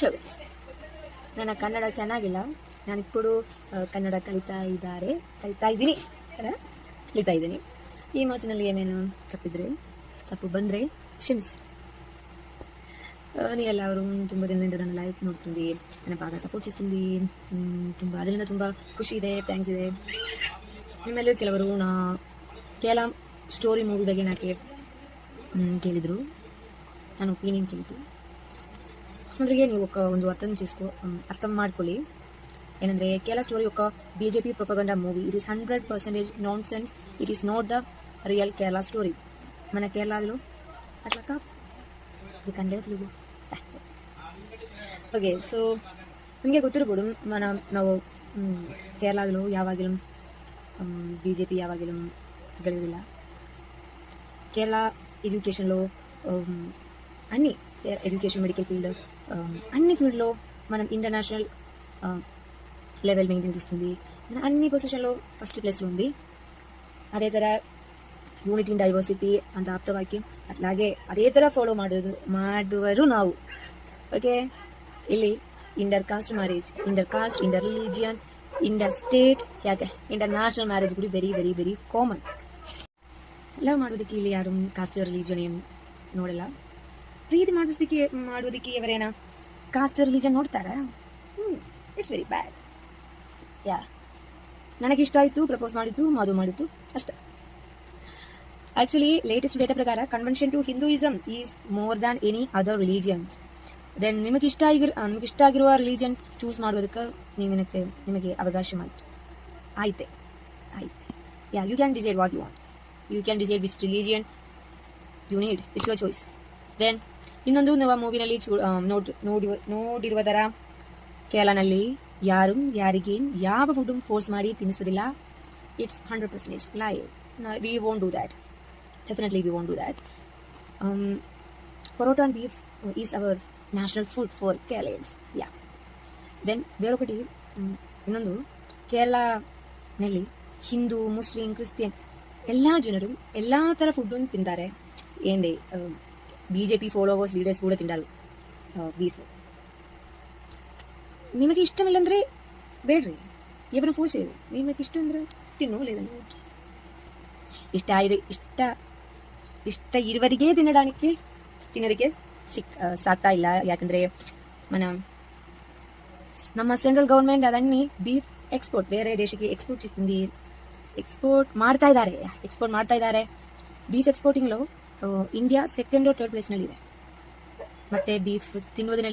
Flowers. ನನ್ನ ಕನ್ನಡ ಚೆನ್ನಾಗಿಲ್ಲ, ನಾನಿప్పుడు ಕನ್ನಡ ಕಲಿತಾ ಇದ್ದೀನಿ. ಈ ಮಾತಿನಲ್ಲಿ ಏನೇನು ತಪ್ಪು ಬಂದರೆ ಕ್ಷಮಿಸಿ. నీ ఎలా ತುಂಬ ದಿನದಿಂದ ನನ್ನ ಲೈಫ್ ನೋಡ್తుంది, ನನ್ನ బాగా సపోర్ట్ చేస్తుంది. ಅದರಿಂದ ತುಂಬ ಖುಷಿ ಇದೆ, ಥ್ಯಾಂಕ್ಸ್ ಇದೆ. ನಿಮ್ಮೆಲ್ಲರೂ ಕೆಲವರು ಕೇರಳ ಸ್ಟೋರಿ ಮೂವಿ ಬಗ್ಗೆ ನನಗೆ ಕೇಳಿದರು, ನಾನು ಒಪಿನಿಯನ್ ಕೇಳಿದ್ದು. ಮೊದಲಿಗೆ ನೀವು ಒಂದು ಅರ್ಥ ಮಾಡ್ಕೊಳ್ಳಿ. ಏನಂದರೆ కేరళ స్టోరీ ఒక BJP propaganda movie. It is 100% non sense. It is not the real Kerala story. మన కేరళలో అట్లా కాదు, ఇది ಕನ್ನಡ తెలుగు. ಓಕೆ, ಸೊ ನಿಮಗೆ ಗೊತ್ತಿರ್ಬೋದು, ನಾವು ಕೇರಳಗಳು ಯಾವಾಗಲೂ BJP ಯಾವಾಗಲೂ ಗೆಲ್ಲುವುದಿಲ್ಲ. కేరళ ఎడ్యుకేషన్లో అన్ని ఎడ్యుకేషన్, మెడికల్ ఫీల్డ్, అన్ని ఫీల్డ్లో మనం ఇంటర్నేషనల్ లెవెల్ మెయింటైన్ చేస్తుంది. అన్ని పొజిషన్లో ఫస్ట్ ప్లేస్లో ఉంది. ಅದೇ ಥರ ಯೂನಿಟಿ ಇನ್ ಡೈವರ್ಸಿಟಿ ಅಂತ ಆಪ್ತವಾಕ್ಯ, ಅట్లాగే ಅದೇ ಥರ ಫಾಲೋ ಮಾಡುವರು ನಾವು. ಓಕೆ, ಇಲ್ಲಿ inter caste marriage, inter caste, inter religion, inter state, ಯಾಕೆ ಇಂಟರ್ನ್ಯಾಷನಲ್ ಮ್ಯಾರೇಜ್ ಕೂಡ very very very common. Love ಮಾಡೋದಕ್ಕೆ ಇಲ್ಲಿ ಯಾರು ಕಾಸ್ಟ್ ರಿಲಿಜನ್ ಏನು ನೋಡಲ್ಲ. ಪ್ರೀತಿ ಮಾಡೋದಕ್ಕೆ ఎవరైనా ಕಾಸ್ಟ್ ರಿಲಿಜನ್ ನೋಡ್ತಾರಾ? It's very bad. ಯಾ, ನನಗಿಷ್ಟ ಆಯಿತು, ಪ್ರಪೋಸ್ ಮಾಡಿದ್ದು, ಮದುವೆ ಮಾಡಿದ್ದು ಅಷ್ಟೇ. ಆ್ಯಕ್ಚುಲಿ ಲೇಟೆಸ್ಟ್ ಡೇಟಾ ಪ್ರಕಾರ convention to Hinduism is more than any other religions. Then ನಿಮಗೆ ಇಷ್ಟ ಆಗಿರುವ ರಿಲಿಜನ್ ಚೂಸ್ ಮಾಡೋದಕ್ಕೆ ನಿಮಗೆ ಅವಕಾಶ ಆಯ್ತೆ. Yeah, you can decide what you want. You can decide which religion you need. It's your choice. Then ಇನ್ನೊಂದು, ನಾವು ಮೂವಿನಲ್ಲಿ ನೋಡಿರುವ ಥರ ಕೇರಳನಲ್ಲಿ ಯಾರು ಯಾರಿಗೆ ಯಾವ ಫುಡ್ ಫೋರ್ಸ್ ಮಾಡಿ ತಿನ್ನಿಸೋದಿಲ್ಲ. It's 100% lie. We won't do that. Definitely we won't do that. Parotta and beef is our national food for Keralians. Yeah, then ಬೇರೊಕಟಿ ಇನ್ನೊಂದು, ಕೇರಳನಲ್ಲಿ ಹಿಂದೂ, ಮುಸ್ಲಿಂ, ಕ್ರಿಶ್ಚಿಯನ್ ಎಲ್ಲ ಜನರು ಎಲ್ಲ ಥರ ಫುಡ್ಡನ್ನು ತಿಂತಾರೆ. ఏంటి BJP ಫಾಲೋವರ್ಸ್, ಲೀಡರ್ಸ್ ಕೂಡ ತಿಂದಾರು ಬೀಫ್. ನಿಮಗೆ ಇಷ್ಟವಿಲ್ಲ ಅಂದರೆ ಬೇಡ್ರಿ, ఎవరు ಫೋರ್ಸ್ చేయరు. ನಿಮಗೆ ಇಷ್ಟ ಅಂದರೆ ತಿನ್ನು, లేదంటే ಇಷ್ಟ ಇರುವರಿಗೆ ತಿನ್ನೋದಕ್ಕೆ ಸಾಕ್ತಾ ಇಲ್ಲ. ಯಾಕಂದರೆ ನಮ್ಮ ಸೆಂಟ್ರಲ್ ಗೌರ್ಮೆಂಟ್ ಅದನ್ನು ಬೀಫ್ ಎಕ್ಸ್ಪೋರ್ಟ್ ಬೇರೆ ದೇಶಕ್ಕೆ ಎಕ್ಸ್ಪೋರ್ಟ್ ಮಾಡ್ತಾ ಇದ್ದಾರೆ. ಬೀಫ್ ಎಕ್ಸ್ಪೋರ್ಟಿಂಗ್లో ಇಂಡಿಯಾ 2nd or 3rd ಪ್ಲೇಸ್ನಲ್ಲಿದೆ. ಮತ್ತು ಬೀಫ್ ತಿನ್ನುವುದರಲ್ಲಿ